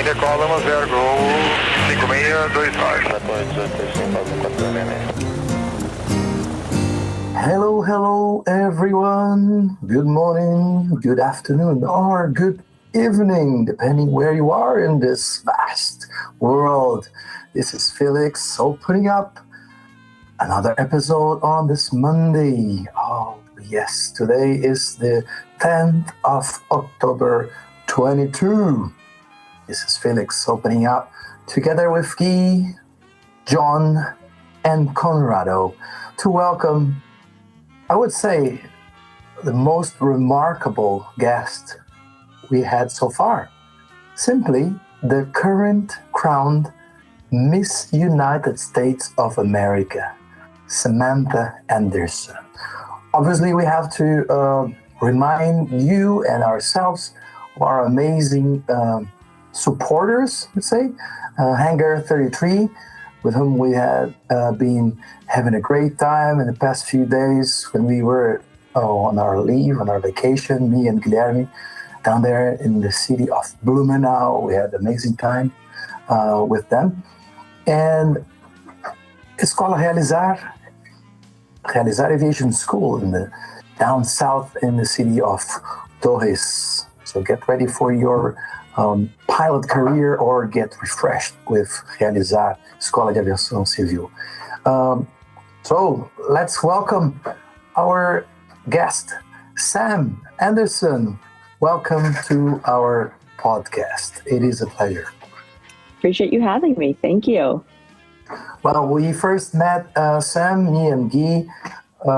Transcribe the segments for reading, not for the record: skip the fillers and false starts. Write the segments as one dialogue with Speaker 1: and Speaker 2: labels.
Speaker 1: decola 10, gol 5629.
Speaker 2: Hello, everyone. Good morning, good afternoon, or good evening, depending where you are in this vast world. This is Felix opening up another episode on this Monday. Oh, yes, today is the 10th of October 22. This is Felix opening up together with Guy, John, and Conrado to welcome, I would say, the most remarkable guest we had so far. Simply the current crowned Miss United States of America, Samantha Anderson. Obviously, we have to remind you and ourselves of our amazing supporters, let's say, Hangar 33, with whom we had been having a great time in the past few days when we were on our leave, on our vacation, me and Guilherme, down there in the city of Blumenau. We had an amazing time with them. And Escola Realizar Aviation School down south in the city of Torres. So get ready for your pilot career or get refreshed with Realizar Escola de Aviação Civil. So let's welcome our guest, Sam Anderson. Welcome to our podcast. It is a pleasure.
Speaker 3: Appreciate you having me. Thank you.
Speaker 2: Well, we first met Sam, me and Guy,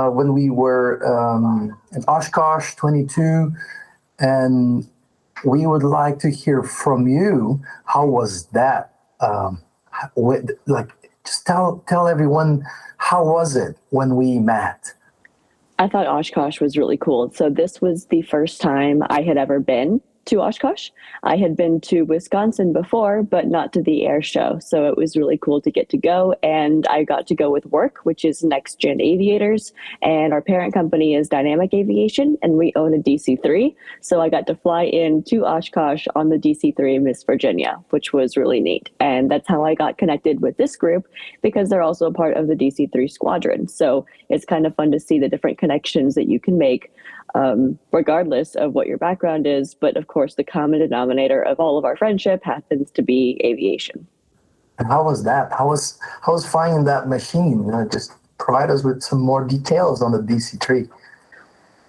Speaker 2: when we were in Oshkosh 22, and we would like to hear from you. How was that? Just tell everyone, how was it when we met?
Speaker 3: I thought Oshkosh was really cool. So this was the first time I had ever been to Oshkosh. I had been to Wisconsin before, but not to the air show. So it was really cool to get to go. And I got to go with work, which is NEXTGEN Aviators. And our parent company is Dynamic Aviation, and we own a DC-3. So I got to fly in to Oshkosh on the DC-3 Miss Virginia, which was really neat. And that's how I got connected with this group, because they're also a part of the DC-3 squadron. So it's kind of fun to see the different connections that you can make, regardless of what your background is. But of course, the common denominator of all of our friendship happens to be aviation.
Speaker 2: And how was that? How was flying that machine? Just provide us with some more details on the DC-3.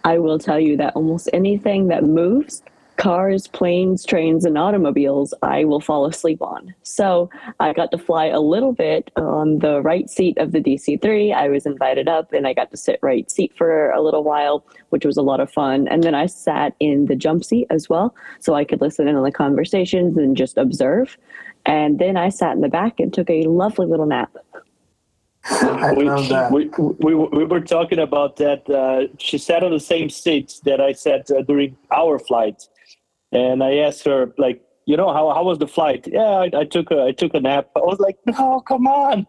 Speaker 3: I will tell you that almost anything that moves, cars, planes, trains, and automobiles, I will fall asleep on. So I got to fly a little bit on the right seat of the DC-3. I was invited up and I got to sit right seat for a little while, which was a lot of fun. And then I sat in the jump seat as well, so I could listen in on the conversations and just observe. And then I sat in the back and took a lovely little nap.
Speaker 2: I love that.
Speaker 4: We were talking about that. She sat on the same seat that I sat during our flight. And I asked her, like, how was the flight? Yeah, I took a nap. I was like, no, come on.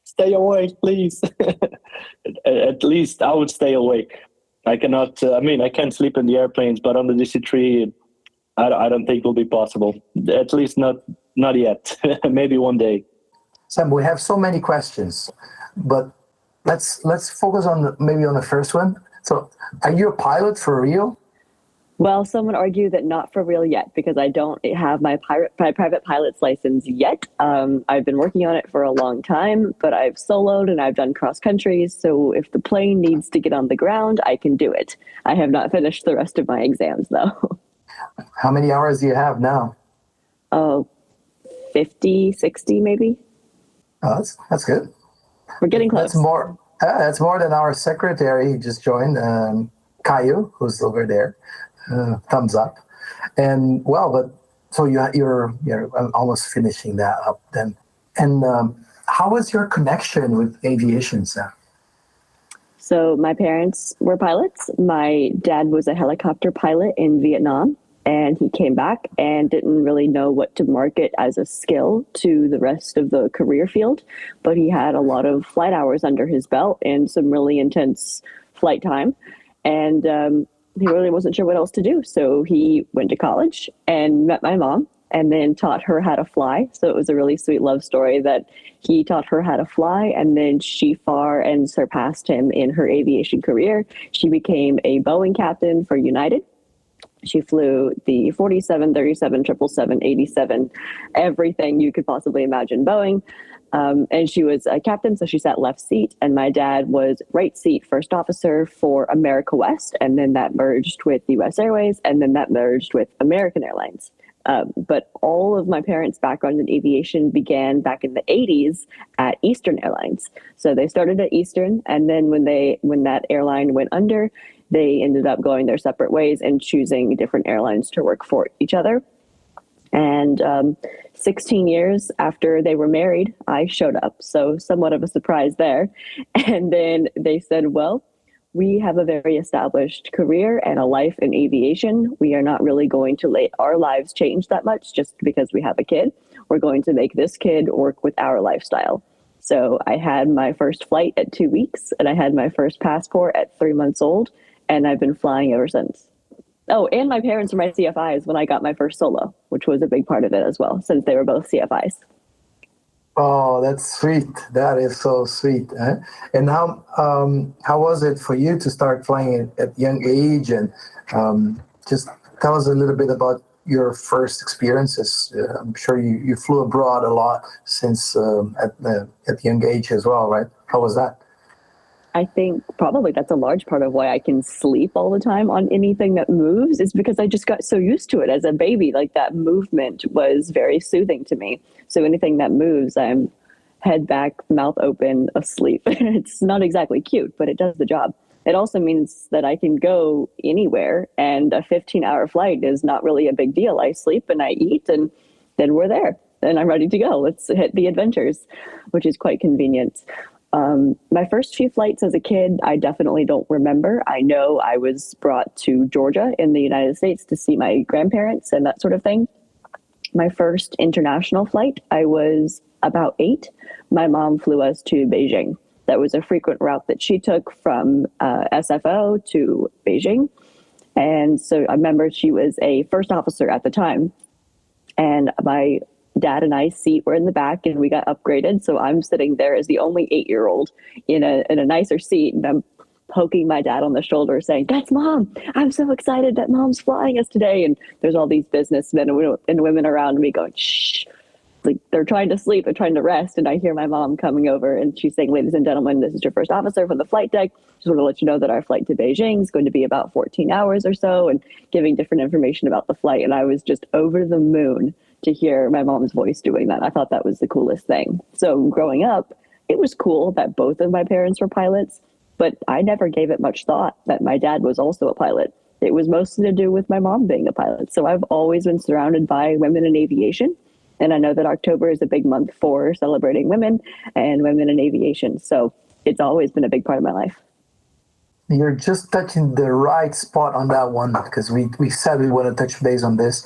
Speaker 4: Stay awake, please. At least I would stay awake. I cannot, I can't sleep in the airplanes, but on the DC-3, I don't think it will be possible. At least not yet. Maybe one day.
Speaker 2: Sam, we have so many questions, but let's focus on the first one. So, are you a pilot for real?
Speaker 3: Well, some would argue that not for real yet, because I don't have my private pilot's license yet. I've been working on it for a long time, but I've soloed and I've done cross countries. So if the plane needs to get on the ground, I can do it. I have not finished the rest of my exams, though.
Speaker 2: How many hours do you have now?
Speaker 3: 50, 60 maybe.
Speaker 2: Oh, that's good.
Speaker 3: We're getting close.
Speaker 2: That's more than our secretary who just joined, Caio, who's over there. Thumbs up. And so you're almost finishing that up then. And how was your connection with aviation, Sam?
Speaker 3: So my parents were pilots. My dad was a helicopter pilot in Vietnam, and he came back and didn't really know what to market as a skill to the rest of the career field. But he had a lot of flight hours under his belt and some really intense flight time. And he really wasn't sure what else to do. So he went to college and met my mom and then taught her how to fly. So it was a really sweet love story that he taught her how to fly, and then she far and surpassed him in her aviation career. She became a Boeing captain for United. She flew the 47, 37, 777, 87, everything you could possibly imagine Boeing. And she was a captain, so she sat left seat. And my dad was right seat, first officer for America West. And then that merged with US Airways. And then that merged with American Airlines. But all of my parents' background in aviation began back in the 80s at Eastern Airlines. So they started at Eastern. And then when that airline went under, they ended up going their separate ways and choosing different airlines to work for each other. And 16 years after they were married, I showed up. So somewhat of a surprise there. And then they said, well, we have a very established career and a life in aviation. We are not really going to let our lives change that much just because we have a kid. We're going to make this kid work with our lifestyle. So I had my first flight at 2 weeks, and I had my first passport at 3 months old, and I've been flying ever since. Oh, and my parents were my CFIs when I got my first solo, which was a big part of it as well, since they were both CFIs.
Speaker 2: Oh, that's sweet. That is so sweet. Eh? And how was it for you to start flying at young age? And just tell us a little bit about your first experiences. I'm sure you flew abroad a lot since at young age as well, right? How was that?
Speaker 3: I think probably that's a large part of why I can sleep all the time on anything that moves, is because I just got so used to it as a baby. Like, that movement was very soothing to me. So anything that moves, I'm head back, mouth open, asleep. It's not exactly cute, but it does the job. It also means that I can go anywhere, and a 15-hour flight is not really a big deal. I sleep and I eat, and then we're there and I'm ready to go. Let's hit the adventures, which is quite convenient. My first few flights as a kid, I definitely don't remember. I know I was brought to Georgia in the United States to see my grandparents and that sort of thing. My first international flight, I was about 8. My mom flew us to Beijing. That was a frequent route that she took from SFO to Beijing. And so I remember she was a first officer at the time. And my dad and I's seat were in the back, and we got upgraded. So I'm sitting there as the only 8-year-old in a nicer seat, and I'm poking my dad on the shoulder saying, "That's Mom. I'm so excited that Mom's flying us today." And there's all these businessmen and women around me going, "Shh." Like, they're trying to sleep, they're trying to rest. And I hear my mom coming over, and she's saying, "Ladies and gentlemen, this is your first officer from the flight deck. Just want to let you know that our flight to Beijing is going to be about 14 hours or so," and giving different information about the flight. And I was just over the moon to hear my mom's voice doing that. I thought that was the coolest thing. So growing up, it was cool that both of my parents were pilots, but I never gave it much thought that my dad was also a pilot. It was mostly to do with my mom being a pilot. So I've always been surrounded by women in aviation. And I know that October is a big month for celebrating women and women in aviation. So it's always been a big part of my life.
Speaker 2: You're just touching the right spot on that one, because we said we want to touch base on this.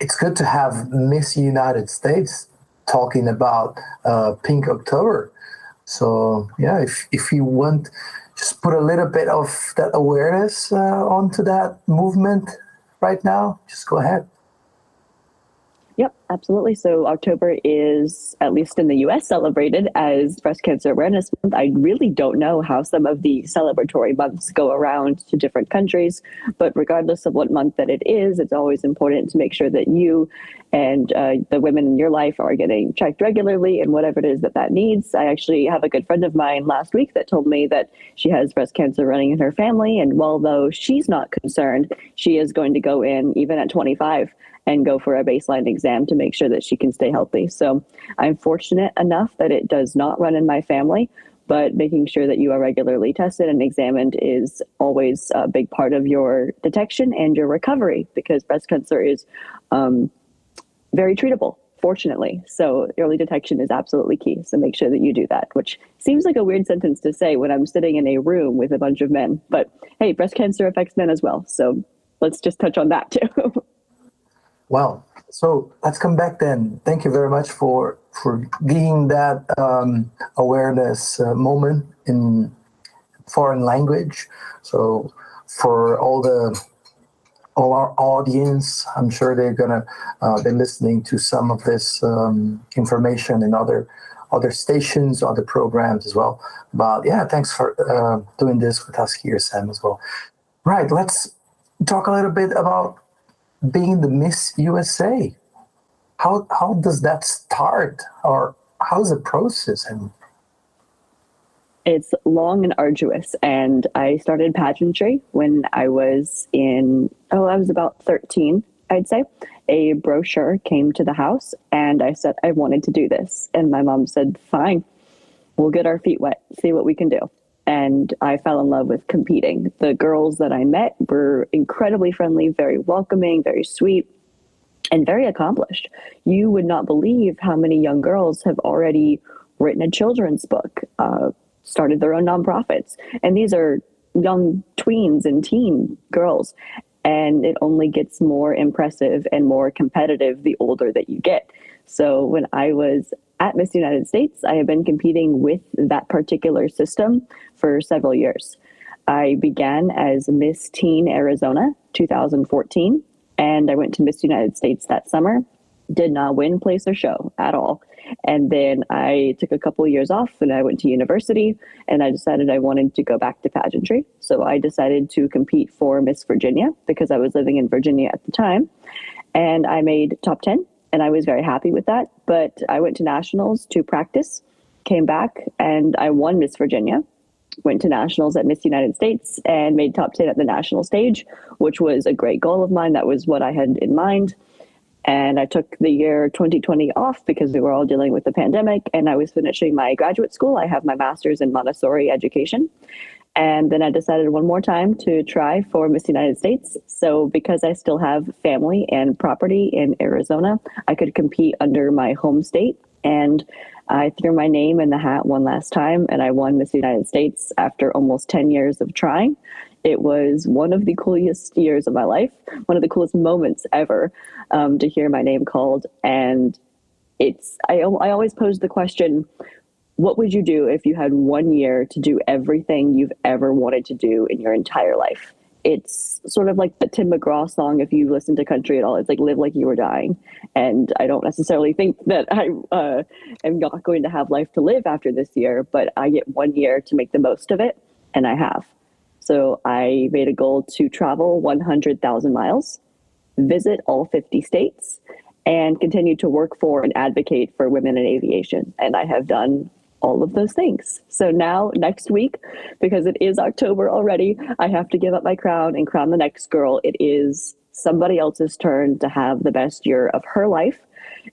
Speaker 2: It's good to have Miss United States talking about Pink October. So yeah, if you want, just put a little bit of that awareness onto that movement right now, just go ahead.
Speaker 3: Yep, absolutely. So October is, at least in the US, celebrated as Breast Cancer Awareness Month. I really don't know how some of the celebratory months go around to different countries, but regardless of what month that it is, it's always important to make sure that you and the women in your life are getting checked regularly and whatever it is that needs. I actually have a good friend of mine last week that told me that she has breast cancer running in her family, and although she's not concerned, she is going to go in even at 25 and go for a baseline exam to make sure that she can stay healthy. So I'm fortunate enough that it does not run in my family, but making sure that you are regularly tested and examined is always a big part of your detection and your recovery, because breast cancer is very treatable, fortunately. So early detection is absolutely key. So make sure that you do that, which seems like a weird sentence to say when I'm sitting in a room with a bunch of men, but hey, breast cancer affects men as well. So let's just touch on that too.
Speaker 2: Well, so let's come back then. Thank you very much for being that awareness moment in foreign language. So for all the all our audience. I'm sure they're gonna be listening to some of this information in other stations, other programs as well. But yeah, thanks for doing this with us here, Sam, as well. Right, let's talk a little bit about being the Miss USA. How does that start, or how's the process? And
Speaker 3: it's long and arduous. And I started pageantry when I was I was about 13, I'd say. A brochure came to the house and I said, I wanted to do this. And my mom said, fine, we'll get our feet wet, see what we can do. And I fell in love with competing. The girls that I met were incredibly friendly, very welcoming, very sweet, and very accomplished. You would not believe how many young girls have already written a children's book, started their own nonprofits. And these are young tweens and teen girls. And it only gets more impressive and more competitive the older that you get. So when I was at Miss United States, I have been competing with that particular system for several years. I began as Miss Teen Arizona 2014, and I went to Miss United States that summer. Did not win, place, or show at all. And then I took a couple of years off and I went to university and I decided I wanted to go back to pageantry. So I decided to compete for Miss Virginia because I was living in Virginia at the time. And I made top 10 and I was very happy with that. But I went to nationals to practice, came back and I won Miss Virginia. Went to nationals at Miss United States and made top 10 at the national stage, which was a great goal of mine. That was what I had in mind. And I took the year 2020 off because we were all dealing with the pandemic and I was finishing my graduate school. I have my master's in Montessori education. And then I decided one more time to try for Miss United States. So because I still have family and property in Arizona, I could compete under my home state. And I threw my name in the hat one last time and I won Miss United States after almost 10 years of trying. It was one of the coolest years of my life, one of the coolest moments ever to hear my name called. And I always pose the question, what would you do if you had 1 year to do everything you've ever wanted to do in your entire life? It's sort of like the Tim McGraw song, if you listen to country at all. It's like, live like you were dying. And I don't necessarily think that I am not going to have life to live after this year, but I get 1 year to make the most of it, and I have. So I made a goal to travel 100,000 miles, visit all 50 states, and continue to work for and advocate for women in aviation. And I have done all of those things. So now next week, because it is October already, I have to give up my crown and crown the next girl. It is somebody else's turn to have the best year of her life.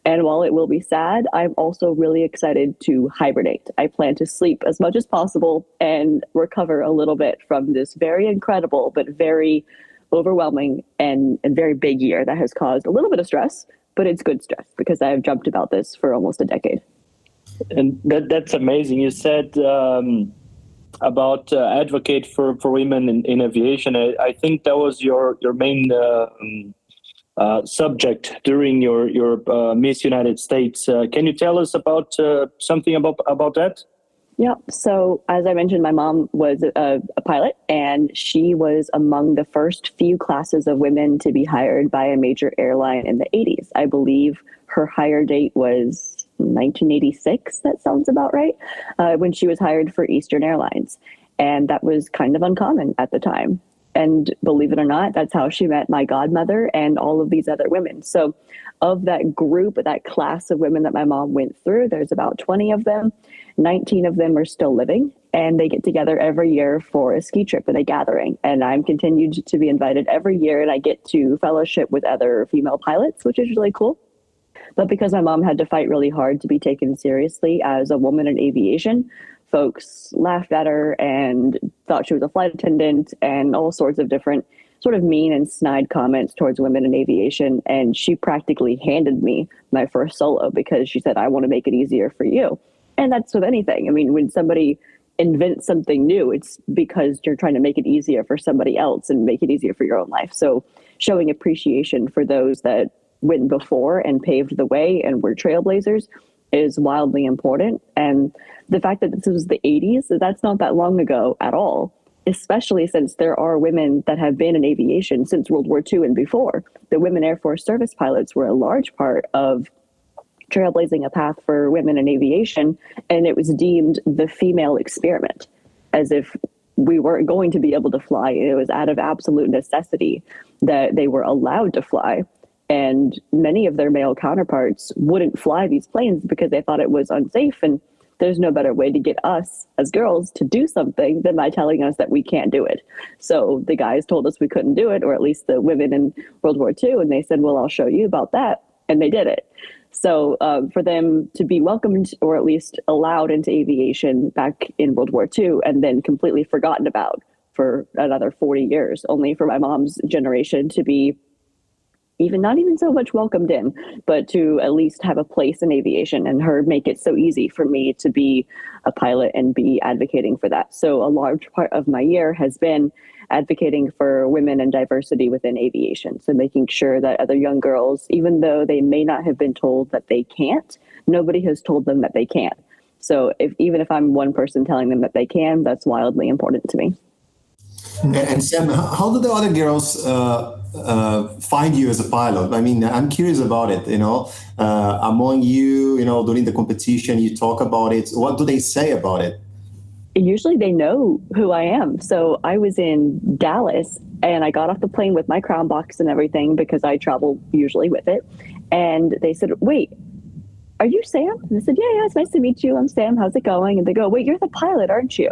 Speaker 3: And while it will be sad, I'm also really excited to hibernate. I plan to sleep as much as possible and recover a little bit from this very incredible, but very overwhelming and very big year that has caused a little bit of stress, but it's good stress because I have jumped about this for almost a decade.
Speaker 4: And that's amazing. You said about advocate for women in aviation. I think that was your main subject during your Miss United States. Can you tell us about something about that?
Speaker 3: Yeah. So as I mentioned, my mom was a pilot, and she was among the first few classes of women to be hired by a major airline in the 80s. I believe her hire date was 1986. That sounds about right. When she was hired for Eastern Airlines. And that was kind of uncommon at the time. And believe it or not, that's how she met my godmother and all of these other women. So of that group, that class of women that my mom went through, there's about 20 of them. 19 of them are still living, and they get together every year for a ski trip and a gathering. And I'm continued to be invited every year, and I get to fellowship with other female pilots, which is really cool. But because my mom had to fight really hard to be taken seriously as a woman in aviation, folks laughed at her and thought she was a flight attendant and all sorts of different sort of mean and snide comments towards women in aviation. And she practically handed me my first solo because she said, I want to make it easier for you. And that's with anything. I mean, when somebody invents something new, it's because you're trying to make it easier for somebody else and make it easier for your own life. So showing appreciation for those that went before and paved the way and were trailblazers is wildly important. And the fact that this was the 80s, that's not that long ago at all. especially since there are women that have been in aviation since World War II and before. The women Air Force service pilots were a large part of trailblazing a path for women in aviation, and it was deemed the female experiment, as if we weren't going to be able to fly. It was out of absolute necessity that they were allowed to fly. And many of their male counterparts wouldn't fly these planes because they thought it was unsafe. And there's no better way to get us as girls to do something than by telling us that we can't do it. So the guys told us we couldn't do it, or at least the women in World War II. And they said, well, I'll show you about that. And they did it. So for them to be welcomed, or at least allowed into aviation back in World War II, and then completely forgotten about for another 40 years, only for my mom's generation to be not even so much welcomed in, but to at least have a place in aviation, and her make it so easy for me to be a pilot and be advocating for that. So a large part of my year has been advocating for women and diversity within aviation. So making sure that other young girls, even though they may not have been told that they can't, nobody has told them that they can't. So even if I'm one person telling them that they can, that's wildly important to me.
Speaker 5: And Sam, how do the other girls find you as a pilot? I mean, I'm curious about it, among you, during the competition, you talk about it. What do they say about it?
Speaker 3: Usually they know who I am. So I was in Dallas and I got off the plane with my crown box and everything because I travel usually with it. And they said, wait, are you Sam? And I said, yeah, it's nice to meet you. I'm Sam. How's it going? And they go, wait, you're the pilot, aren't you?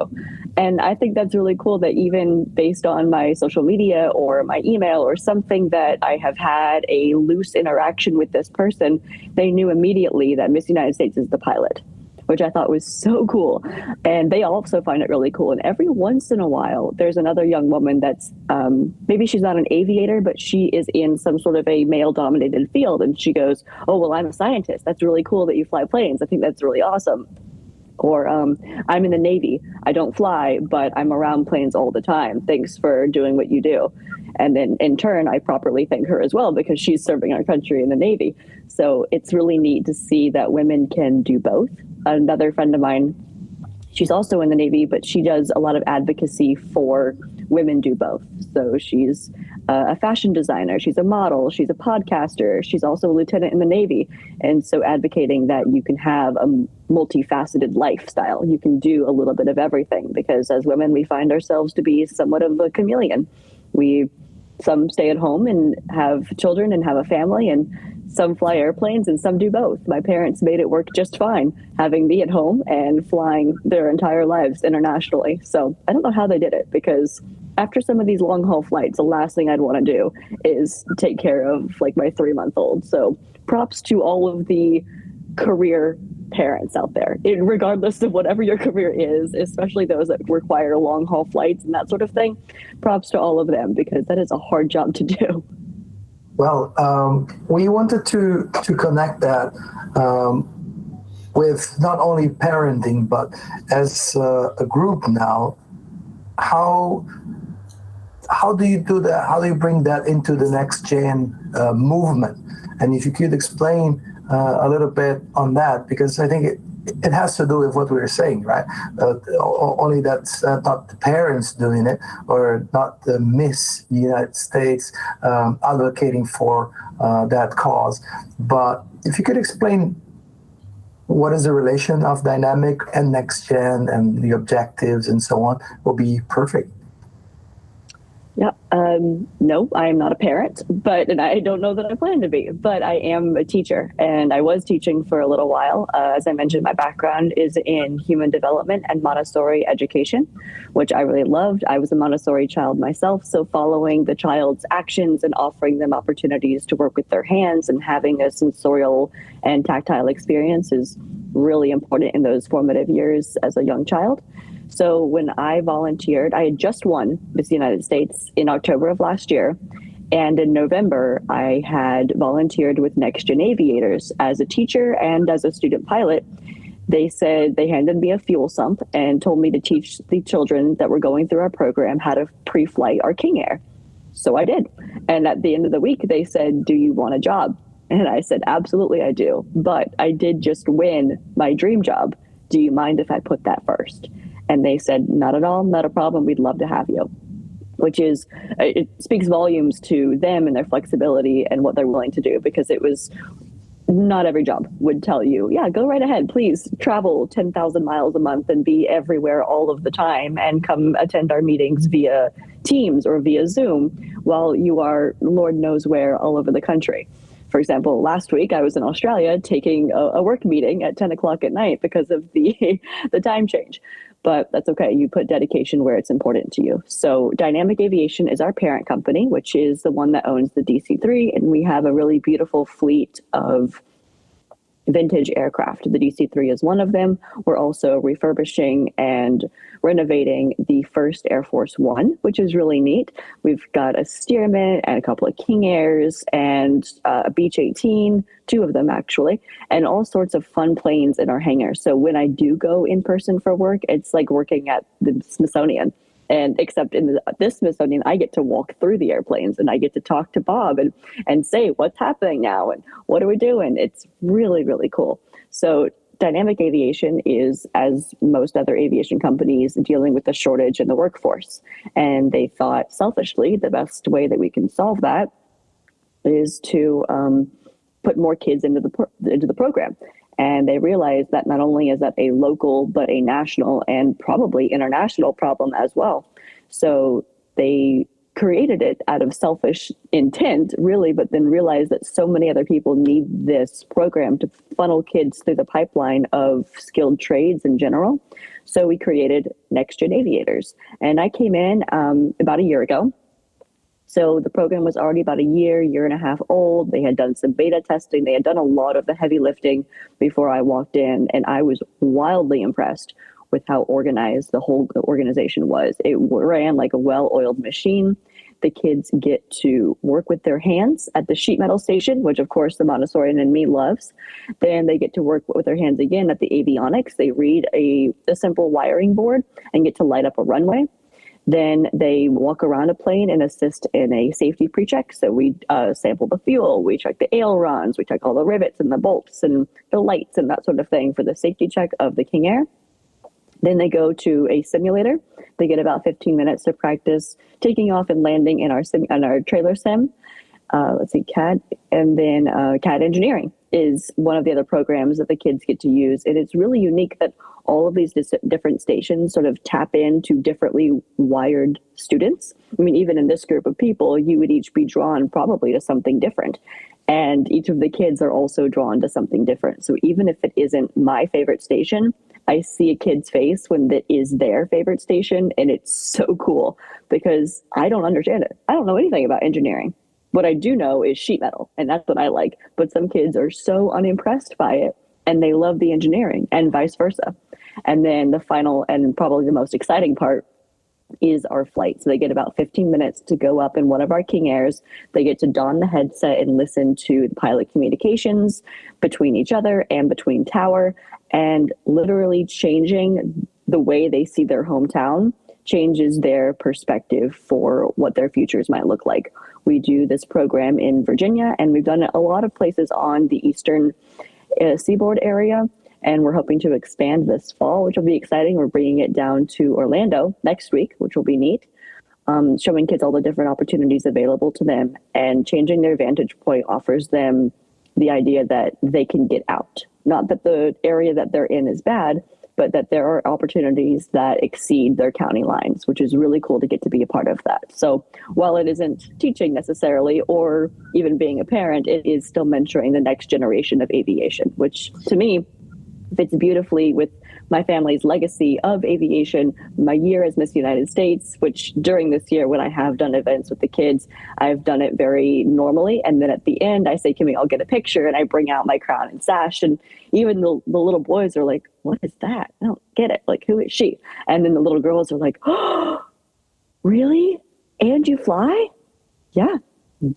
Speaker 3: And I think that's really cool that even based on my social media or my email or something that I have had a loose interaction with this person, they knew immediately that Miss United States is the pilot, which I thought was so cool. And they also find it really cool. And every once in a while, there's another young woman that's, maybe she's not an aviator, but she is in some sort of a male-dominated field. And she goes, oh, well, I'm a scientist. That's really cool that you fly planes. I think that's really awesome. Or I'm in the Navy. I don't fly, but I'm around planes all the time. Thanks for doing what you do. And then in turn, I properly thank her as well because she's serving our country in the Navy. So it's really neat to see that women can do both. Another friend of mine, she's also in the Navy, but she does a lot of advocacy for women do both. So she's a fashion designer, she's a model, she's a podcaster, she's also a lieutenant in the Navy. And so advocating that you can have a multifaceted lifestyle, you can do a little bit of everything, because as women, we find ourselves to be somewhat of a chameleon. Some stay at home and have children and have a family, and some fly airplanes and some do both. My parents made it work just fine, having me at home and flying their entire lives internationally. So I don't know how they did it, because after some of these long haul flights, the last thing I'd want to do is take care of like my 3-month-old. So props to all of the career parents out there, regardless of whatever your career is, especially those that require long haul flights and that sort of thing. Props to all of them, because that is a hard job to do.
Speaker 2: Well, we wanted to connect that with not only parenting, but as a group now. How do you do that? How do you bring that into the next gen movement? And if you could explain a little bit on that, because I think it has to do with what we were saying, right? Only that's not the parents doing it, or not the Miss United States advocating for that cause. But if you could explain what is the relation of dynamic and next gen and the objectives and so on, will be perfect.
Speaker 3: Yeah. No, I'm not a parent, and I don't know that I plan to be, but I am a teacher, and I was teaching for a little while. As I mentioned, my background is in human development and Montessori education, which I really loved. I was a Montessori child myself, so following the child's actions and offering them opportunities to work with their hands and having a sensorial and tactile experience is really important in those formative years as a young child. So when I volunteered, I had just won Miss United States in October of last year. And in November, I had volunteered with NEXTGEN Aviators as a teacher and as a student pilot. They said they handed me a fuel sump and told me to teach the children that were going through our program how to pre-flight our King Air. So I did. And at the end of the week, they said, do you want a job? And I said, absolutely, I do. But I did just win my dream job. Do you mind if I put that first? And they said, not at all, not a problem. We'd love to have you, which is, it speaks volumes to them and their flexibility and what they're willing to do, because it was not every job would tell you, yeah, go right ahead, please travel 10,000 miles a month and be everywhere all of the time and come attend our meetings via Teams or via Zoom while you are Lord knows where all over the country. For example, last week I was in Australia taking a work meeting at 10 o'clock at night because of the time change. But that's okay. You put dedication where it's important to you. So Dynamic Aviation is our parent company, which is the one that owns the DC-3. And we have a really beautiful fleet of vintage aircraft. The DC-3 is one of them. We're also refurbishing and renovating the first Air Force One, which is really neat. We've got a Stearman and a couple of King Airs and a Beech 18, two of them actually, and all sorts of fun planes in our hangar. So when I do go in person for work, it's like working at the Smithsonian. And except in this Smithsonian, I get to walk through the airplanes and I get to talk to Bob and say, what's happening now? And what are we doing? It's really, really cool. So Dynamic Aviation is, as most other aviation companies, dealing with the shortage in the workforce. And they thought selfishly, the best way that we can solve that is to put more kids into the program. And they realized that not only is that a local, but a national and probably international problem as well. So they created it out of selfish intent, really, but then realized that so many other people need this program to funnel kids through the pipeline of skilled trades in general. So we created NEXTGEN Aviators. And I came in about a year ago. So the program was already about a year and a half old. They had done some beta testing. They had done a lot of the heavy lifting before I walked in, and I was wildly impressed with how organized the whole organization was. It ran like a well-oiled machine. The kids get to work with their hands at the sheet metal station, which of course the Montessorian in me loves. Then they get to work with their hands again at the avionics. They read a simple wiring board and get to light up a runway. Then they walk around a plane and assist in a safety pre-check. So we sample the fuel, we check the ailerons, we check all the rivets and the bolts and the lights and that sort of thing for the safety check of the King Air. Then they go to a simulator. They get about 15 minutes to practice taking off and landing in our trailer sim. CAD. And then CAD engineering is one of the other programs that the kids get to use. And it's really unique that all of these different stations sort of tap into differently wired students. I mean, even in this group of people, you would each be drawn probably to something different. And each of the kids are also drawn to something different. So even if it isn't my favorite station, I see a kid's face when that is their favorite station. And it's so cool because I don't understand it. I don't know anything about engineering. What I do know is sheet metal, and that's what I like. But some kids are so unimpressed by it, and they love the engineering, and vice versa. And then the final and probably the most exciting part is our flight. So they get about 15 minutes to go up in one of our King Airs. They get to don the headset and listen to the pilot communications between each other and between tower, and literally changing the way they see their hometown changes their perspective for what their futures might look like. We do this program in Virginia, and we've done it a lot of places on the eastern seaboard area, and we're hoping to expand this fall, which will be exciting. We're bringing it down to Orlando next week, which will be neat, showing kids all the different opportunities available to them, and changing their vantage point offers them the idea that they can get out. Not that the area that they're in is bad, but that there are opportunities that exceed their county lines, which is really cool to get to be a part of that. So while it isn't teaching necessarily, or even being a parent, it is still mentoring the next generation of aviation, which to me fits beautifully with my family's legacy of aviation, my year as Miss United States, which during this year when I have done events with the kids, I've done it very normally. And then at the end, I say, can we all get a picture? And I bring out my crown and sash. And even the little boys are like, what is that? I don't get it. Like, who is she? And then the little girls are like, oh, really? And you fly? Yeah,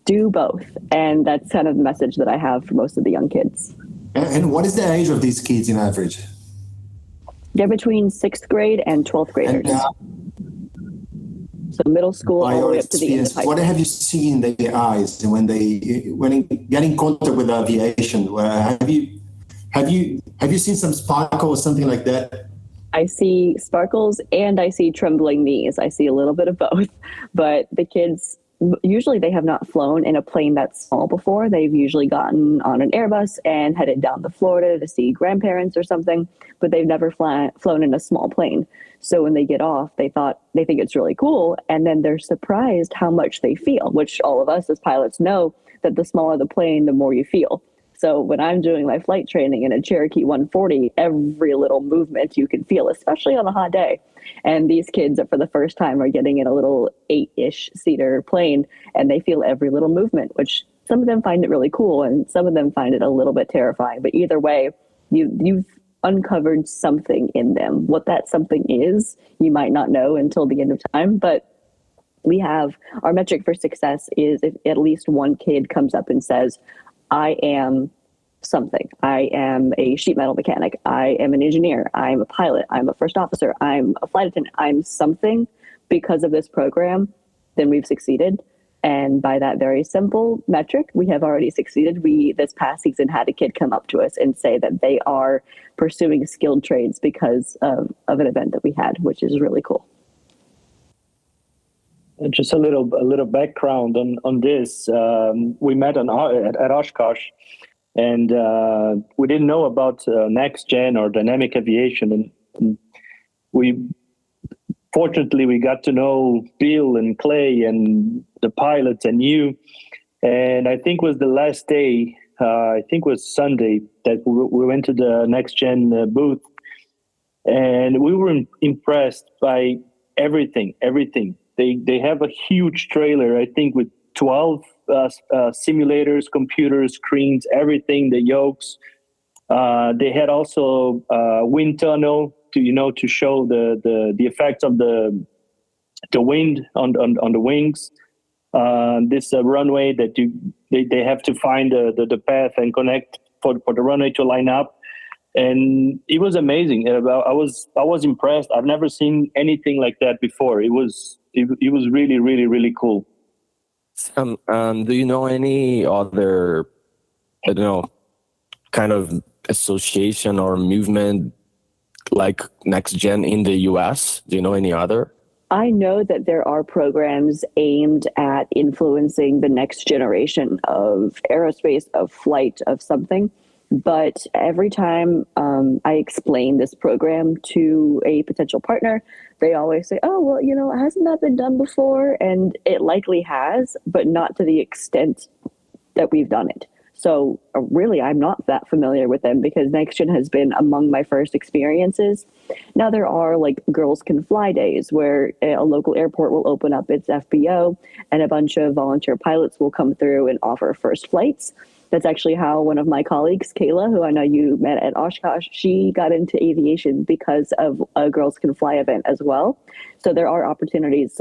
Speaker 3: do both. And that's kind of the message that I have for most of the young kids.
Speaker 5: And what is the age of these kids in average?
Speaker 3: They're between 6th grade and 12th graders. So middle school all the way up to the end of high school.
Speaker 5: What have you seen in their eyes when they get in contact with aviation? Have you seen some sparkle or something like that?
Speaker 3: I see sparkles and I see trembling knees. I see a little bit of both, but the kids, usually they have not flown in a plane that's small before. They've usually gotten on an Airbus and headed down to Florida to see grandparents or something, but they've never flown in a small plane. So when they get off, they think it's really cool. And then they're surprised how much they feel, which all of us as pilots know that the smaller the plane, the more you feel. So when I'm doing my flight training in a Cherokee 140, every little movement you can feel, especially on a hot day. And these kids for the first time are getting in a little 8-ish seater plane, and they feel every little movement, which some of them find it really cool and some of them find it a little bit terrifying. But either way, you've uncovered something in them. What that something is, you might not know until the end of time, but we have our metric for success is if at least one kid comes up and says, I am something. I am a sheet metal mechanic. I am an engineer. I'm a pilot. I'm a first officer. I'm a flight attendant. I'm something because of this program, then we've succeeded. And by that very simple metric, we have already succeeded. We, this past season, had a kid come up to us and say that they are pursuing skilled trades because of an event that we had, which is really cool.
Speaker 4: Just a little background on this. We met at Oshkosh, and we didn't know about NEXTGEN or dynamic aviation, and fortunately we got to know Bill and Clay and the pilots and you. And I think it was the last day. I think it was Sunday that we went to the NEXTGEN booth, and we were impressed by everything. They have a huge trailer, I think, with 12 simulators, computers, screens, everything, the yokes. They had also wind tunnel to show the effects of the wind on the wings. This runway that they have to find the path and connect for the runway to line up. And it was amazing. I was impressed. I've never seen anything like that before. It was really, really, really cool.
Speaker 6: Do you know any other, I don't know, kind of association or movement like NEXTGEN in the US? Do you know any other?
Speaker 3: I know that there are programs aimed at influencing the next generation of aerospace, of flight, of something. But every time I explain this program to a potential partner, they always say, oh, well, hasn't that been done before? And it likely has, but not to the extent that we've done it. So really, I'm not that familiar with them because NEXTGEN has been among my first experiences. Now, there are like Girls Can Fly days where a local airport will open up its FBO and a bunch of volunteer pilots will come through and offer first flights. That's actually how one of my colleagues, Kayla, who I know you met at Oshkosh, she got into aviation because of a Girls Can Fly event as well. So there are opportunities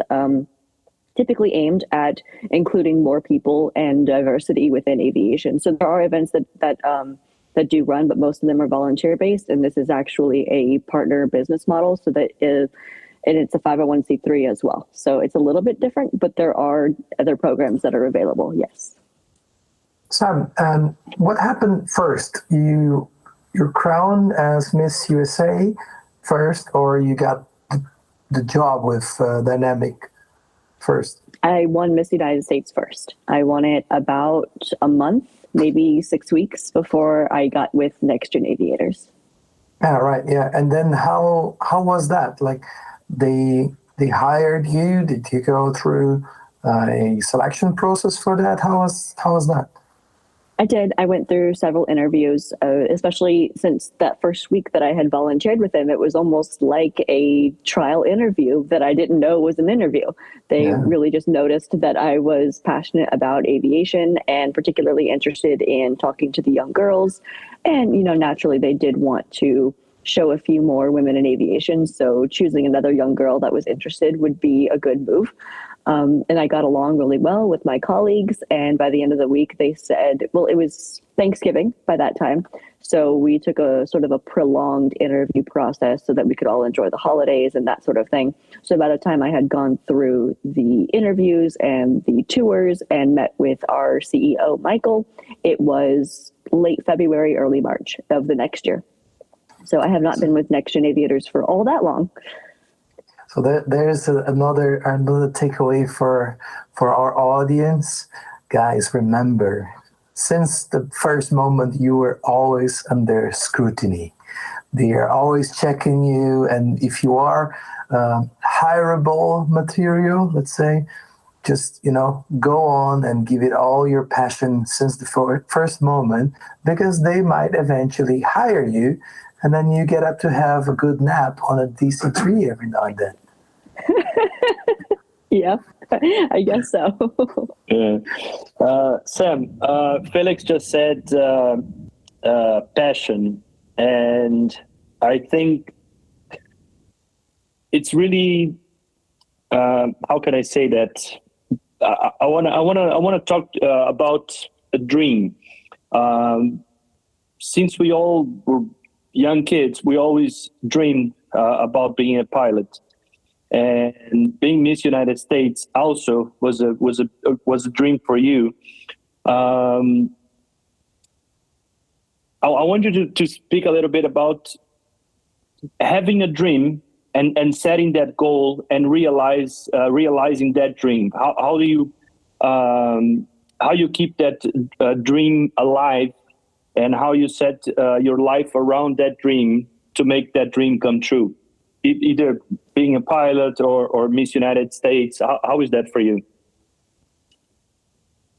Speaker 3: typically aimed at including more people and diversity within aviation. So there are events that do run, but most of them are volunteer based. And this is actually a partner business model. So that is, and it's a 501c3 as well. So it's a little bit different, but there are other programs that are available. Yes.
Speaker 2: Sam, what happened first? You're crowned as Miss USA first, or you got the job with Dynamic first?
Speaker 3: I won Miss United States first. I won it about a month, maybe 6 weeks before I got with NEXTGEN Aviators.
Speaker 2: Yeah, right. Yeah, and then how was that? Like they hired you? Did you go through a selection process for that? How was that?
Speaker 3: I did. I went through several interviews, especially since that first week that I had volunteered with them. It was almost like a trial interview that I didn't know was an interview. They really just noticed that I was passionate about aviation and particularly interested in talking to the young girls. And, naturally, they did want to show a few more women in aviation. So choosing another young girl that was interested would be a good move. And I got along really well with my colleagues. And by the end of the week, they said, well, it was Thanksgiving by that time. So we took a sort of a prolonged interview process so that we could all enjoy the holidays and that sort of thing. So by the time I had gone through the interviews and the tours and met with our CEO, Michael, it was late February, early March of the next year. So I have not been with NEXTGEN Aviators for all that long.
Speaker 2: So there's another takeaway for our audience. Guys, remember, since the first moment, you were always under scrutiny. They are always checking you, and if you are hireable material, let's say, just go on and give it all your passion since the first moment, because they might eventually hire you, and then you get up to have a good nap on a DC tree every now and then.
Speaker 3: Yeah, I guess so.
Speaker 4: Yeah. Sam, Felix just said passion, and I think it's really how can I say that? I wanna talk about a dream. Since we all were young kids, we always dreamed about being a pilot. And being Miss United States also was a dream for you. I want you to speak a little bit about having a dream and setting that goal and realizing that dream. How do you keep that dream alive, and how you set your life around that dream to make that dream come true? Either being a pilot or Miss United States, how is that for you?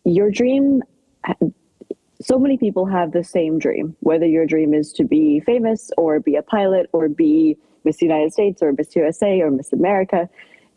Speaker 3: Your dream, so many people have the same dream, whether your dream is to be famous or be a pilot or be Miss United States or Miss USA or Miss America.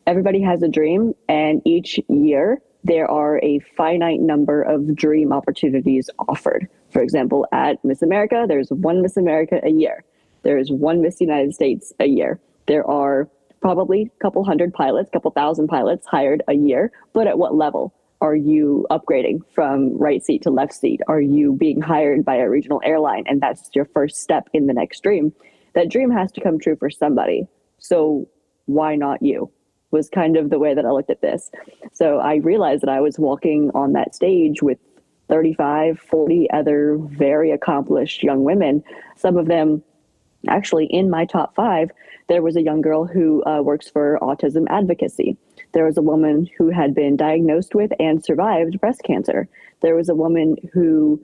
Speaker 3: Everybody has a dream, and each year there are a finite number of dream opportunities offered. For example, at Miss America, there's one Miss America a year. There is one Miss United States a year. There are probably a couple hundred pilots, couple thousand pilots hired a year, but at what level? Are you upgrading from right seat to left seat? Are you being hired by a regional airline, and that's your first step in the next dream? That dream has to come true for somebody. So why not you? Was kind of the way that I looked at this. So I realized that I was walking on that stage with 35, 40 other very accomplished young women, some of them actually in my top 5. There was a young girl who works for autism advocacy. There was a woman who had been diagnosed with and survived breast cancer. There was a woman who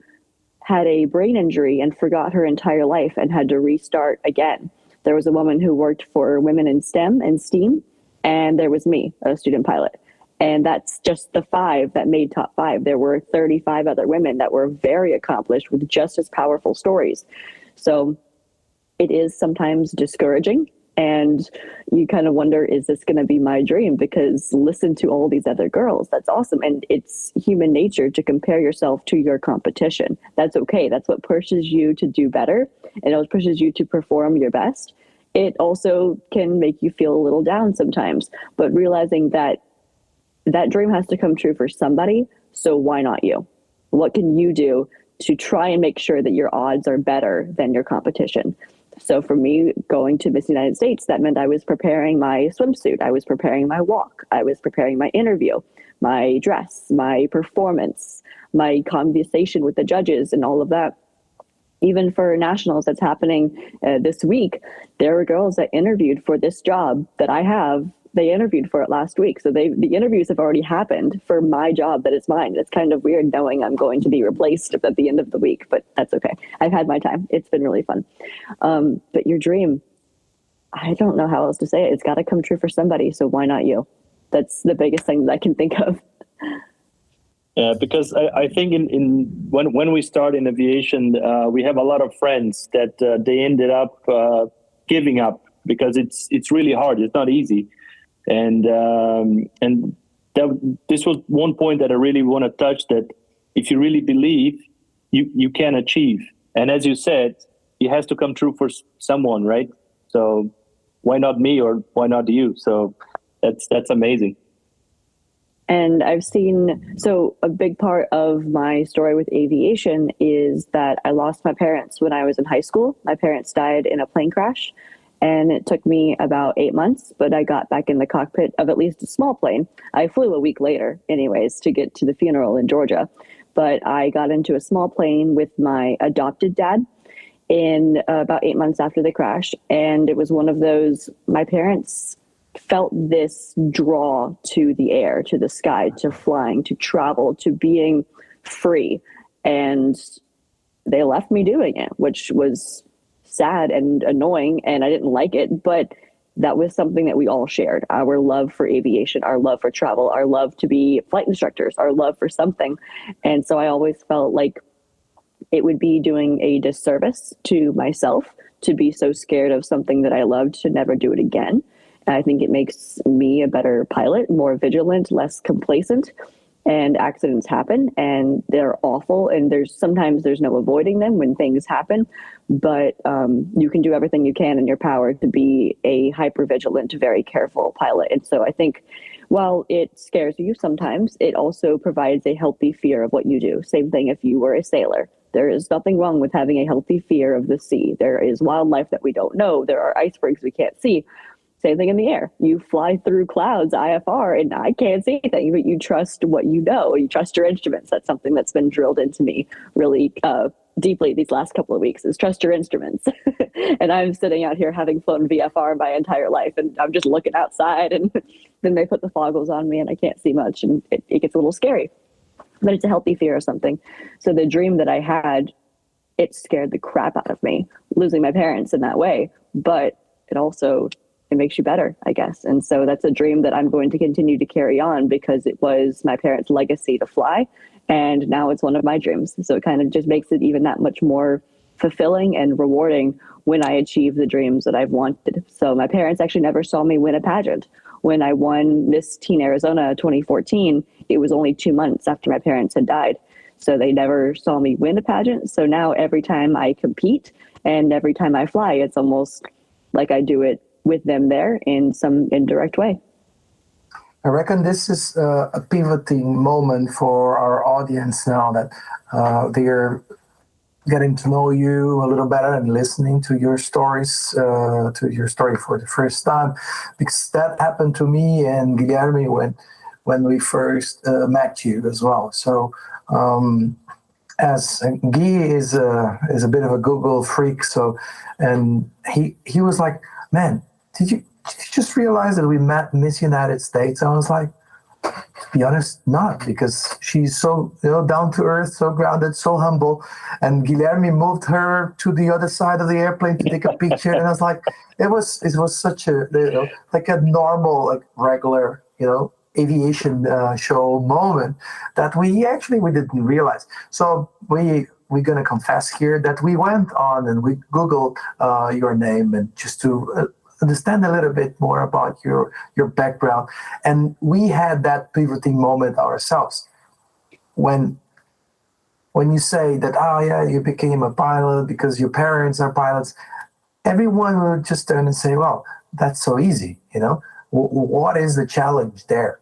Speaker 3: had a brain injury and forgot her entire life and had to restart again. There was a woman who worked for women in STEM and STEAM, and there was me, a student pilot. And that's just the 5 that made top 5. There were 35 other women that were very accomplished with just as powerful stories. So it is sometimes discouraging, and you kind of wonder, is this going to be my dream? Because listen to all these other girls. That's awesome. And it's human nature to compare yourself to your competition. That's okay. That's what pushes you to do better, and it pushes you to perform your best. It also can make you feel a little down sometimes, but realizing that that dream has to come true for somebody. So why not you? What can you do to try and make sure that your odds are better than your competition? So for me, going to Miss United States, that meant I was preparing my swimsuit. I was preparing my walk. I was preparing my interview, my dress, my performance, my conversation with the judges, and all of that. Even for nationals that's happening this week, there were girls that interviewed for this job that I have. They interviewed for it last week. So the interviews have already happened for my job that is mine. It's kind of weird knowing I'm going to be replaced at the end of the week, but that's okay. I've had my time. It's been really fun. But your dream, I don't know how else to say it. It's got to come true for somebody. So why not you? That's the biggest thing that I can think of.
Speaker 4: Yeah, because I think when we start in aviation, we have a lot of friends that they ended up giving up because it's really hard. It's not easy. And this was one point that I really want to touch, that if you really believe, you can achieve. And as you said, it has to come true for someone, right? So why not me, or why not you? So that's amazing.
Speaker 3: And I've seen, so a big part of my story with aviation is that I lost my parents when I was in high school. My parents died in a plane crash. And it took me about 8 months, but I got back in the cockpit of at least a small plane. I flew a week later, anyways, to get to the funeral in Georgia. But I got into a small plane with my adopted dad, in about 8 months after the crash. And it was one of those, my parents felt this draw to the air, to the sky, to flying, to travel, to being free. And they left me doing it, which was sad and annoying, and I didn't like it, but that was something that we all shared. Our love for aviation, our love for travel, our love to be flight instructors, our love for something. And so I always felt like it would be doing a disservice to myself to be so scared of something that I loved to never do it again. And I think it makes me a better pilot, more vigilant, less complacent. And accidents happen and they're awful. And sometimes there's no avoiding them when things happen, but you can do everything you can in your power to be a hypervigilant, very careful pilot. And so I think while it scares you sometimes, it also provides a healthy fear of what you do. Same thing if you were a sailor. There is nothing wrong with having a healthy fear of the sea. There is wildlife that we don't know. There are icebergs we can't see. Same thing in the air. You fly through clouds, IFR, and I can't see anything, but you trust what you know. You trust your instruments. That's something that's been drilled into me really deeply these last couple of weeks, is trust your instruments. And I'm sitting out here having flown VFR my entire life, and I'm just looking outside, and then they put the foggles on me, and I can't see much, and it gets a little scary. But it's a healthy fear of something. So the dream that I had, it scared the crap out of me, losing my parents in that way. But it makes you better, I guess. And so that's a dream that I'm going to continue to carry on because it was my parents' legacy to fly. And now it's one of my dreams. So it kind of just makes it even that much more fulfilling and rewarding when I achieve the dreams that I've wanted. So my parents actually never saw me win a pageant. When I won Miss Teen Arizona 2014, it was only 2 months after my parents had died. So they never saw me win a pageant. So now every time I compete and every time I fly, it's almost like I do it with them there in some indirect way.
Speaker 2: I reckon this is a pivoting moment for our audience now that they're getting to know you a little better and listening to your stories, to your story for the first time, because that happened to me and Guilherme when we first met you as well. So as Guy is a bit of a Google freak, and he was like, man, did you just realize that we met Miss United States? I was like, to be honest, not, because she's so down to earth, so grounded, so humble. And Guilherme moved her to the other side of the airplane to take a picture, and I was like, it was such a like a normal, like regular aviation show moment that we didn't realize. So we're gonna confess here that we went on and we Googled your name and just to understand a little bit more about your background. And we had that pivoting moment ourselves. When you say that, oh yeah, you became a pilot because your parents are pilots, everyone will just turn and say, well, that's so easy, what is the challenge there,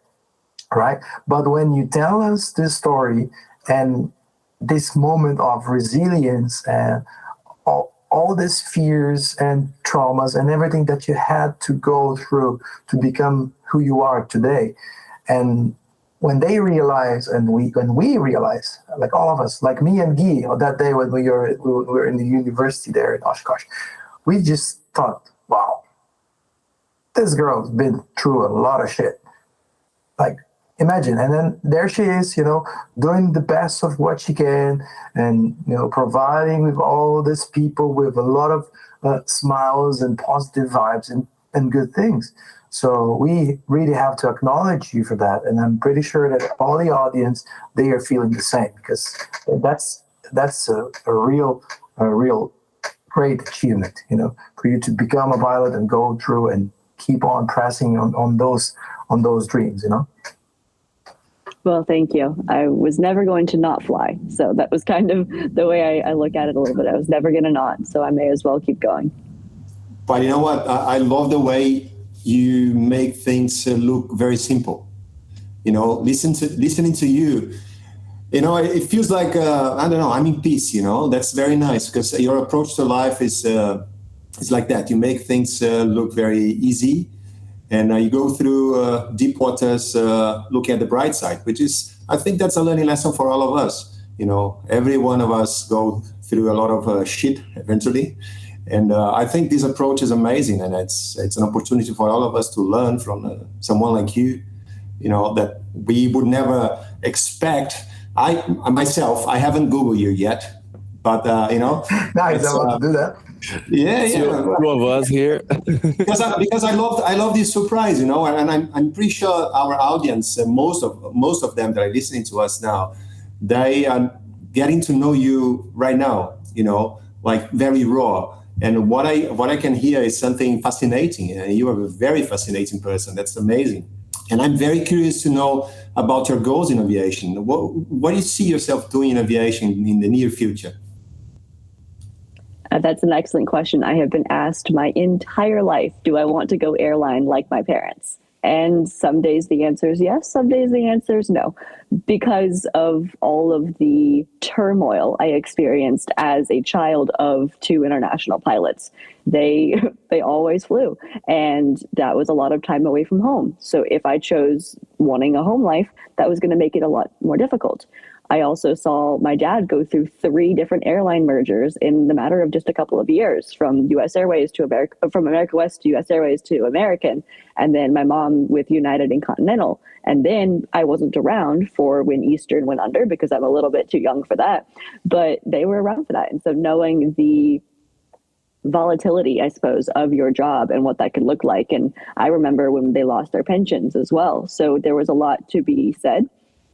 Speaker 2: right? But when you tell us this story and this moment of resilience and all these fears and traumas and everything that you had to go through to become who you are today. And when they realize, and when we realize, like all of us, like me and Guy, that day when we were in the university there in Oshkosh, we just thought, wow, this girl's been through a lot of shit. Like, imagine. And then there she is, doing the best of what she can and, providing with all these people with a lot of smiles and positive vibes and good things. So we really have to acknowledge you for that. And I'm pretty sure that all the audience, they are feeling the same, because that's a real great achievement, for you to become a pilot and go through and keep on pressing on those dreams,
Speaker 3: Well, thank you. I was never going to not fly. So that was kind of the way I look at it a little bit. I was never going to not, so I may as well keep going.
Speaker 5: But you know what? I love the way you make things look very simple. Listening to you, it feels like, I don't know, I'm in peace, That's very nice, because your approach to life is like that. You make things look very easy. And you go through deep waters, looking at the bright side, which is, I think that's a learning lesson for all of us. Every one of us go through a lot of shit eventually. And I think this approach is amazing, and it's an opportunity for all of us to learn from someone like you, that we would never expect. I haven't Googled you yet, but
Speaker 2: Nice, I want to do that.
Speaker 5: Yeah.
Speaker 6: Two of us here.
Speaker 5: because I love this surprise, and I'm pretty sure our audience, most of them that are listening to us now, they are getting to know you right now, like very raw. And what I can hear is something fascinating, and you are a very fascinating person. That's amazing. And I'm very curious to know about your goals in aviation. What do you see yourself doing in aviation in the near future?
Speaker 3: That's an excellent question. I have been asked my entire life, do I want to go airline like my parents? And some days the answer is yes, some days the answer is no, because of all of the turmoil I experienced as a child of two international pilots. They always flew, and that was a lot of time away from home. So if I chose wanting a home life, that was going to make it a lot more difficult. I also saw my dad go through 3 different airline mergers in the matter of just a couple of years, from U.S. Airways to from America West to U.S. Airways to American, and then my mom with United and Continental. And then I wasn't around for when Eastern went under because I'm a little bit too young for that, but they were around for that. And so knowing the volatility, I suppose, of your job and what that could look like. And I remember when they lost their pensions as well. So there was a lot to be said.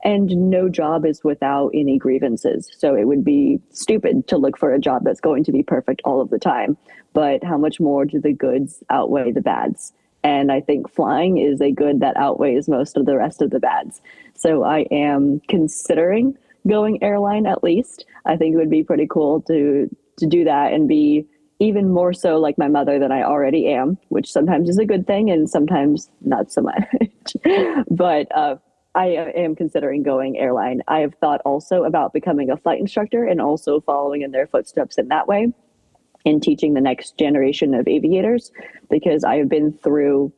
Speaker 3: And no job is without any grievances. So it would be stupid to look for a job that's going to be perfect all of the time. But how much more do the goods outweigh the bads? And I think flying is a good that outweighs most of the rest of the bads. So I am considering going airline at least. I think it would be pretty cool to do that and be even more so like my mother than I already am, which sometimes is a good thing and sometimes not so much. But I am considering going airline. I have thought also about becoming a flight instructor and also following in their footsteps in that way and teaching the next generation of aviators, because I have been through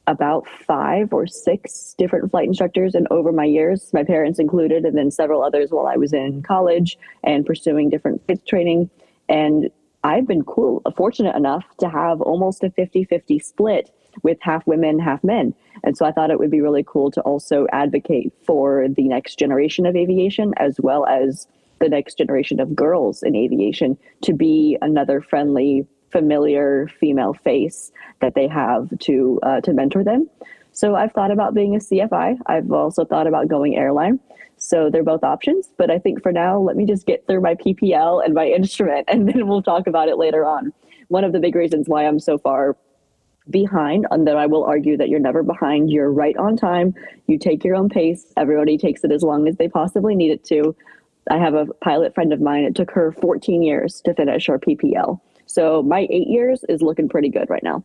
Speaker 3: about 5 or 6 different flight instructors and over my years, my parents included, and then several others while I was in college and pursuing different flight training. And I've been fortunate enough to have almost a 50-50 split with half women, half men. And so I thought it would be really cool to also advocate for the next generation of aviation, as well as the next generation of girls in aviation, to be another friendly, familiar female face that they have to mentor them. So I've thought about being a CFI. I've also thought about going airline. So they're both options. But I think for now, let me just get through my PPL and my instrument, and then we'll talk about it later on. One of the big reasons why I'm so far behind, and that I will argue that you're never behind, you're right on time, you take your own pace, everybody takes it as long as they possibly need it to. I have a pilot friend of mine, it took her 14 years to finish her PPL. So my 8 years is looking pretty good right now.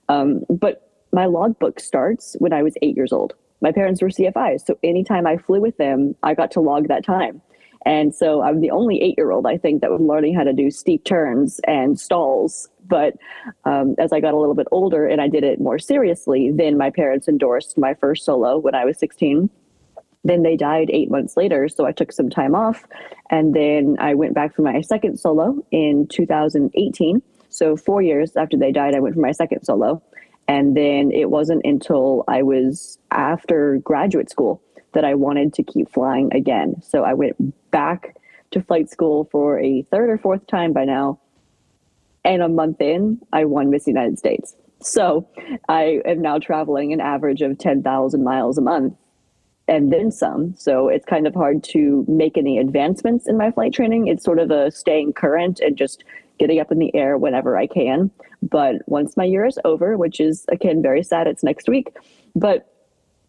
Speaker 3: But my logbook starts when I was 8 years old. My parents were CFIs, so anytime I flew with them, I got to log that time. And so I'm the only 8-year-old, I think, that was learning how to do steep turns and stalls. But as I got a little bit older and I did it more seriously, then my parents endorsed my first solo when I was 16. Then they died 8 months later, so I took some time off. And then I went back for my second solo in 2018. So 4 years after they died, I went for my second solo. And then it wasn't until I was after graduate school that I wanted to keep flying again. So I went back to flight school for a 3rd or 4th time by now. And a month in, I won Miss United States. So I am now traveling an average of 10,000 miles a month and then some. So it's kind of hard to make any advancements in my flight training. It's sort of a staying current and just getting up in the air whenever I can. But once my year is over, which is, again, very sad, it's next week. But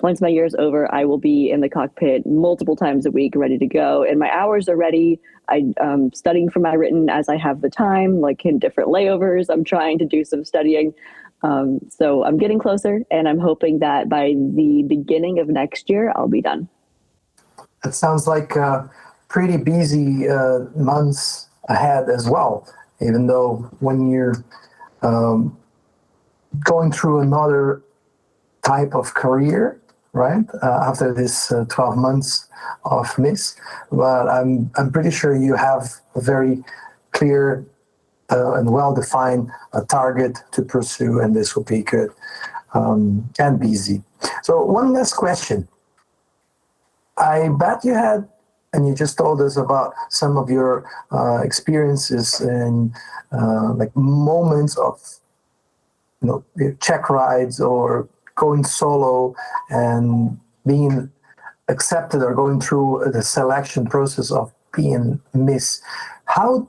Speaker 3: once my year is over, I will be in the cockpit multiple times a week, ready to go. And my hours are ready. I'm studying for my written as I have the time, like in different layovers. I'm trying to do some studying. So I'm getting closer, and I'm hoping that by the beginning of next year, I'll be done.
Speaker 2: That sounds like pretty busy months ahead as well, even though when you're going through another type of career, right, after this 12 months of Miss. But I'm pretty sure you have a very clear and well-defined target to pursue, and this will be good and easy. So one last question. I bet you had, and you just told us about some of your experiences and like moments of, check rides or going solo and being accepted or going through the selection process of being Miss. How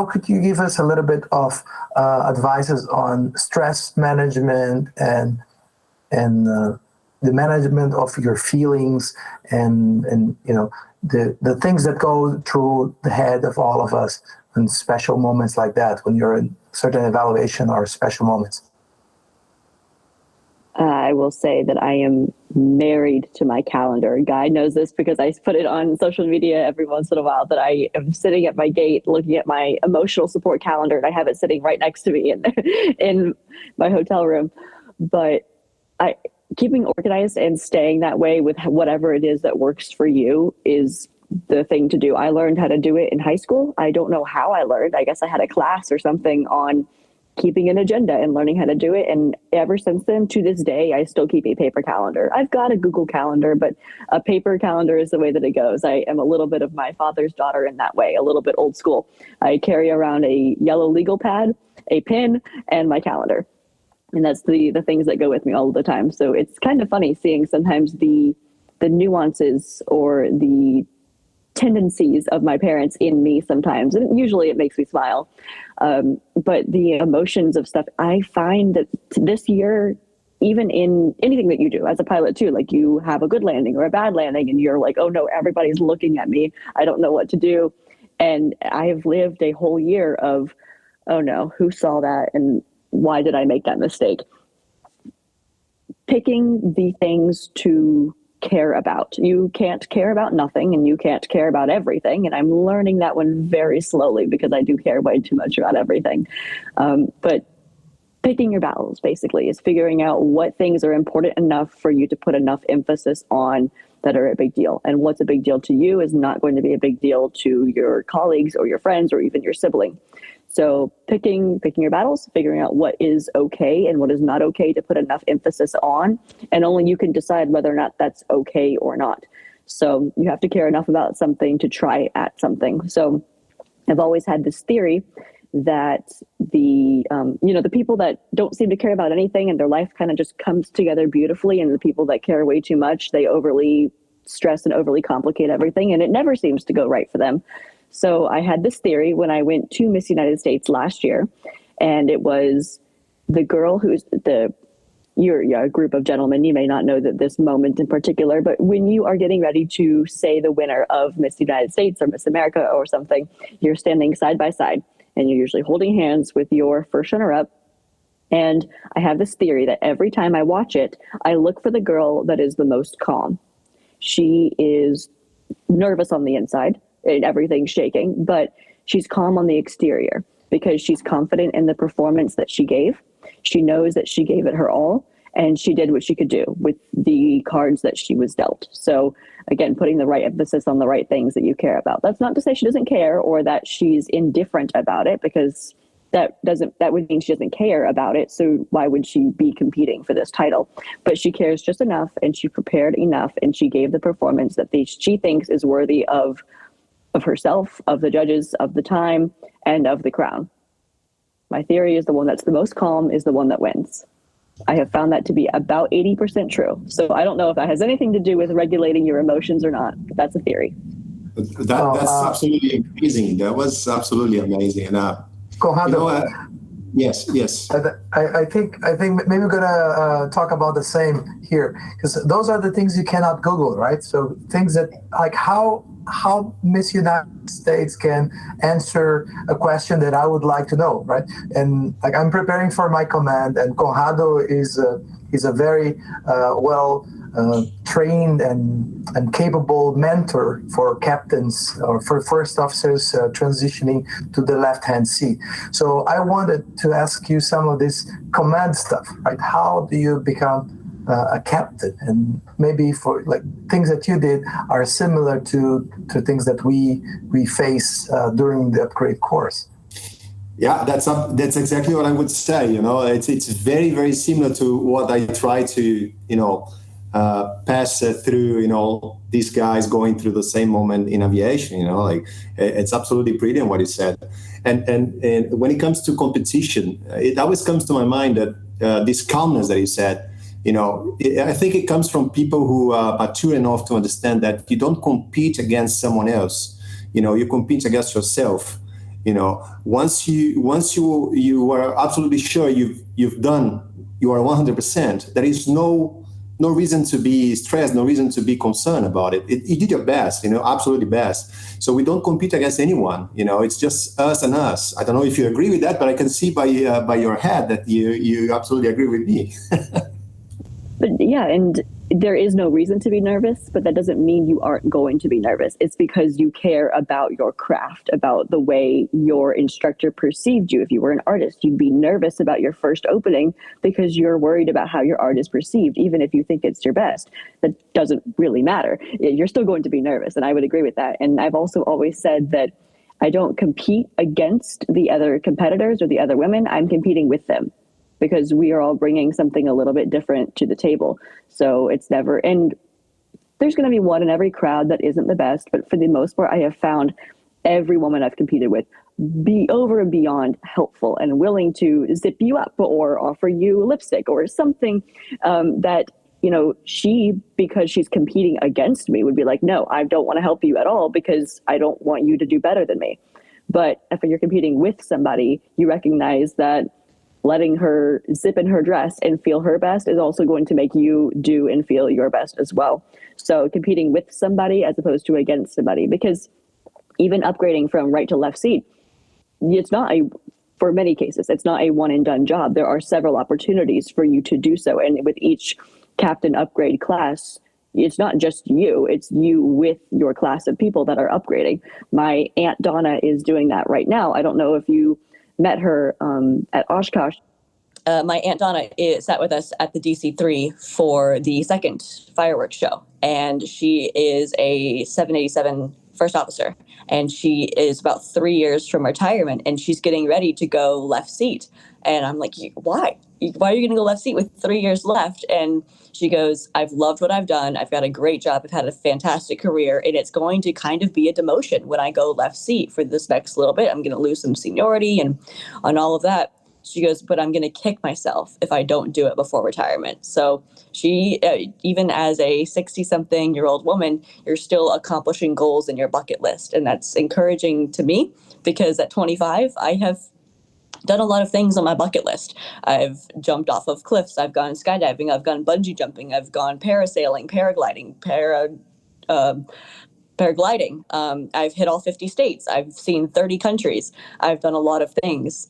Speaker 2: could you give us a little bit of advices on stress management and the management of your feelings and the things that go through the head of all of us in special moments like that when you're in certain evaluation or special moments?
Speaker 3: I will say that I am married to my calendar. Guy knows this because I put it on social media every once in a while that I am sitting at my gate looking at my emotional support calendar, and I have it sitting right next to me in my hotel room. But keeping organized and staying that way with whatever it is that works for you is the thing to do. I learned how to do it in high school. I don't know how I learned. I guess I had a class or something on keeping an agenda and learning how to do it. And ever since then, to this day, I still keep a paper calendar. I've got a Google Calendar, but a paper calendar is the way that it goes. I am a little bit of my father's daughter in that way, a little bit old school. I carry around a yellow legal pad, a pen, and my calendar. And that's the things that go with me all the time. So it's kind of funny seeing sometimes the nuances or the tendencies of my parents in me sometimes. And usually it makes me smile. But the emotions of stuff, I find that this year, even in anything that you do as a pilot too, like you have a good landing or a bad landing and you're like, oh no, everybody's looking at me. I don't know what to do. And I have lived a whole year of, oh no, who saw that? And why did I make that mistake? Picking the things to care about. You can't care about nothing and you can't care about everything. And I'm learning that one very slowly because I do care way too much about everything. But picking your battles basically is figuring out what things are important enough for you to put enough emphasis on that are a big deal. And what's a big deal to you is not going to be a big deal to your colleagues or your friends or even your sibling. So picking your battles, figuring out what is okay and what is not okay to put enough emphasis on, and only you can decide whether or not that's okay or not. So you have to care enough about something to try at something. So I've always had this theory that the people that don't seem to care about anything and their life kind of just comes together beautifully, and the people that care way too much, they overly stress and overly complicate everything, and it never seems to go right for them. So I had this theory when I went to Miss United States last year, and it was the girl who's you're a group of gentlemen. You may not know that this moment in particular, but when you are getting ready to say the winner of Miss United States or Miss America or something, you're standing side by side and you're usually holding hands with your first runner-up. And I have this theory that every time I watch it, I look for the girl that is the most calm. She is nervous on the inside. Everything's shaking, but she's calm on the exterior because she's confident in the performance that she gave. She knows that she gave it her all, and she did what she could do with the cards that she was dealt. So again, putting the right emphasis on the right things that you care about. That's not to say she doesn't care or that she's indifferent about it, because that would mean she doesn't care about it. So why would she be competing for this title? But she cares just enough, and she prepared enough, and she gave the performance that she thinks is worthy of herself, of the judges, of the time, and of the crown. My theory is the one that's the most calm is the one that wins. I have found that to be about 80% true. So I don't know if that has anything to do with regulating your emotions or not, but that's a theory.
Speaker 5: That's absolutely amazing. That was absolutely amazing. And yes.
Speaker 2: I think maybe we're gonna talk about the same here, because those are the things you cannot Google, right? So things that like how Miss United States can answer a question that I would like to know, right? And like I'm preparing for my command, and Conrado is a very trained and capable mentor for captains or for first officers transitioning to the left-hand seat. So I wanted to ask you some of this command stuff, right? How do you become a captain, and maybe for like things that you did are similar to things that we face during the upgrade course.
Speaker 5: Yeah, that's exactly what I would say. It's very, very similar to what I try to pass through. These guys going through the same moment in aviation. It's absolutely brilliant what he said. And when it comes to competition, it always comes to my mind that this calmness that he said. I think it comes from people who are mature enough to understand that you don't compete against someone else. You compete against yourself. Once you are absolutely sure you are 100%, there is no reason to be stressed, no reason to be concerned about it. You did your best, absolutely best. So we don't compete against anyone. It's just us and us. I don't know if you agree with that, but I can see by your head that you absolutely agree with me.
Speaker 3: But yeah, and there is no reason to be nervous, but that doesn't mean you aren't going to be nervous. It's because you care about your craft, about the way your instructor perceived you. If you were an artist, you'd be nervous about your first opening because you're worried about how your art is perceived, even if you think it's your best. That doesn't really matter. You're still going to be nervous, and I would agree with that. And I've also always said that I don't compete against the other competitors or the other women. I'm competing with them, because we are all bringing something a little bit different to the table. So it's never, and there's going to be one in every crowd that isn't the best, but for the most part, I have found every woman I've competed with be over and beyond helpful and willing to zip you up or offer you lipstick or something that, she, because she's competing against me, would be like, no, I don't want to help you at all because I don't want you to do better than me. But if you're competing with somebody, you recognize that letting her zip in her dress and feel her best is also going to make you do and feel your best as well. So competing with somebody as opposed to against somebody, because even upgrading from right to left seat, for many cases, it's not a one and done job. There are several opportunities for you to do so. And with each captain upgrade class, it's not just you, it's you with your class of people that are upgrading. My Aunt Donna is doing that right now. I don't know if you met her at Oshkosh. My Aunt Donna sat with us at the DC-3 for the second fireworks show, and she is a 787 first officer, and she is about 3 years from retirement, and she's getting ready to go left seat. And I'm like, why? Why are you going to go left seat with 3 years left? And she goes, I've loved what I've done. I've got a great job. I've had a fantastic career, and it's going to kind of be a demotion when I go left seat for this next little bit. I'm going to lose some seniority and on all of that. She goes, but I'm going to kick myself if I don't do it before retirement. So she, even as a 60-something-year-old woman, you're still accomplishing goals in your bucket list. And that's encouraging to me because at 25, I have done a lot of things on my bucket list. I've jumped off of cliffs. I've gone skydiving. I've gone bungee jumping. I've gone parasailing, paragliding, paragliding. I've hit all 50 states. I've seen 30 countries. I've done a lot of things.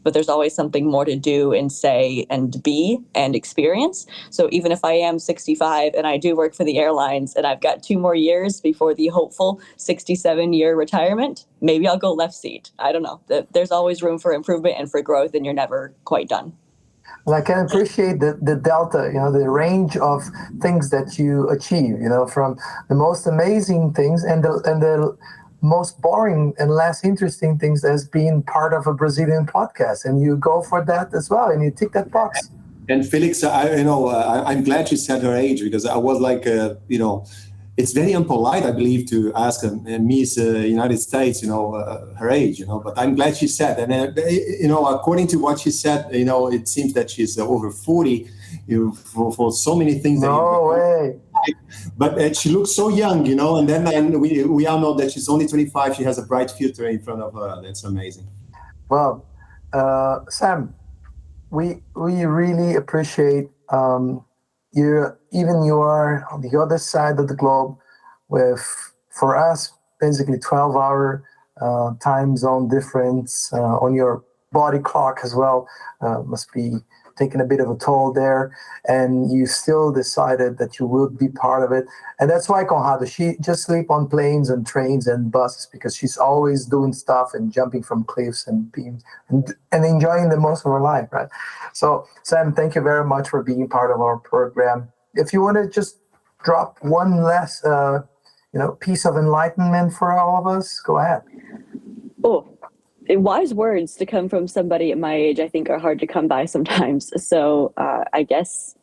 Speaker 3: But there's always something more to do and say and be and experience. So even if I am 65 and I do work for the airlines and I've got 2 more years before the hopeful 67-year retirement, maybe I'll go left seat. I don't know. There's always room for improvement and for growth, and you're never quite done.
Speaker 2: And I can appreciate the delta, the range of things that you achieve, from the most amazing things and the most boring and less interesting things as being part of a Brazilian podcast, and you go for that as well, and you tick that box.
Speaker 5: And Felix, I'm glad you said her age, because I was like, it's very impolite, I believe, to ask Miss United States, her age, But I'm glad she said, and according to what she said, it seems that she's over 40. For so many things.
Speaker 2: No way.
Speaker 5: But she looks so young, and then we all know that she's only 25. She has a bright future in front of her. That's amazing.
Speaker 2: Well, Sam, we really appreciate you. Even you are on the other side of the globe with, for us, basically 12-hour time zone difference on your body clock as well. Must be taken a bit of a toll there, and you still decided that you would be part of it. And that's why Conrado, she just sleep on planes and trains and buses because she's always doing stuff and jumping from cliffs and beams and enjoying the most of her life, right? So, Sam, thank you very much for being part of our program. If you want to just drop one last, piece of enlightenment for all of us, go ahead.
Speaker 3: Oh, wise words to come from somebody at my age, I think, are hard to come by sometimes. So I guess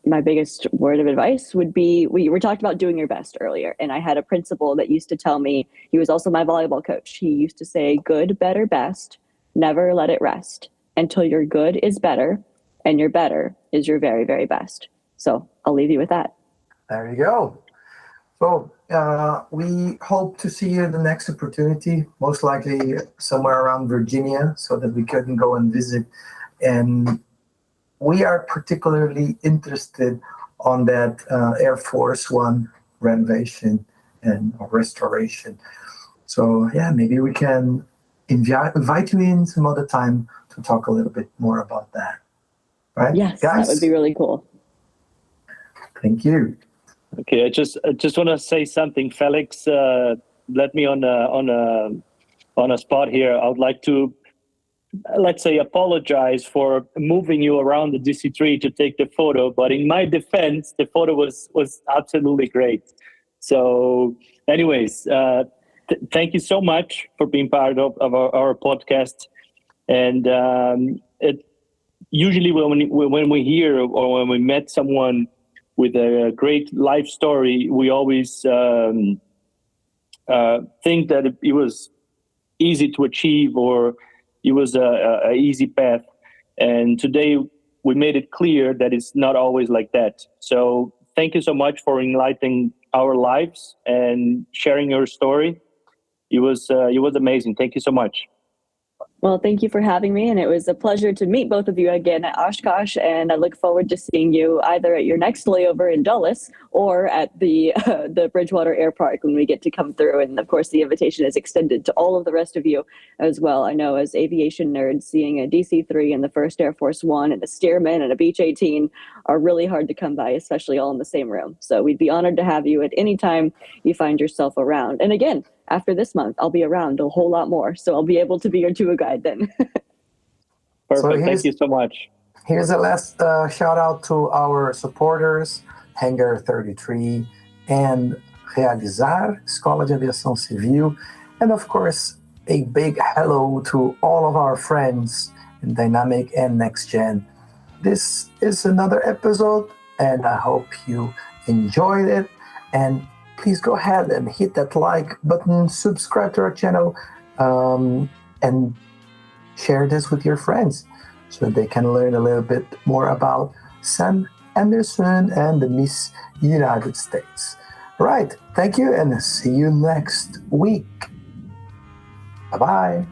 Speaker 3: my biggest word of advice would be, we were talked about doing your best earlier. And I had a principal that used to tell me, he was also my volleyball coach. He used to say, good, better, best, never let it rest until your good is better and your better is your very, very best. So I'll leave you with that.
Speaker 2: There you go. So we hope to see you in the next opportunity, most likely somewhere around Virginia, so that we can go and visit. And we are particularly interested on that Air Force One renovation and restoration. So yeah, maybe we can invite you in some other time to talk a little bit more about that. Right?
Speaker 3: Yes,
Speaker 2: guys?
Speaker 3: that would be really cool.
Speaker 2: Thank you.
Speaker 4: Okay, I just want to say something. Felix let me on a spot here. I would like to, let's say, apologize for moving you around the DC-3 to take the photo. But in my defense, the photo was absolutely great. So, anyways, thank you so much for being part of our podcast. And usually when we hear or when we met someone with a great life story, we always think that it was easy to achieve or it was a easy path. And today we made it clear that it's not always like that. So thank you so much for enlightening our lives and sharing your story. It was amazing. Thank you so much.
Speaker 3: Well, thank you for having me, and it was a pleasure to meet both of you again at Oshkosh, and I look forward to seeing you either at your next layover in Dulles or at the Bridgewater Air Park when we get to come through. And of course, the invitation is extended to all of the rest of you as well. I know as aviation nerds, seeing a DC-3 and the first Air Force One and a Stearman and a Beech 18 are really hard to come by, especially all in the same room. So we'd be honored to have you at any time you find yourself around. And again, after this month, I'll be around a whole lot more, so I'll be able to be your tour guide then.
Speaker 4: Perfect. Thank you so much.
Speaker 2: Here's a last shout out to our supporters, Hangar 33 and Realizar, Escola de Aviação Civil, and of course, a big hello to all of our friends in Dynamic and NEXTGEN. This is another episode, and I hope you enjoyed it. And please go ahead and hit that like button, subscribe to our channel, and share this with your friends so they can learn a little bit more about Sam Anderson and the Miss United States. All right, thank you, and see you next week. Bye-bye.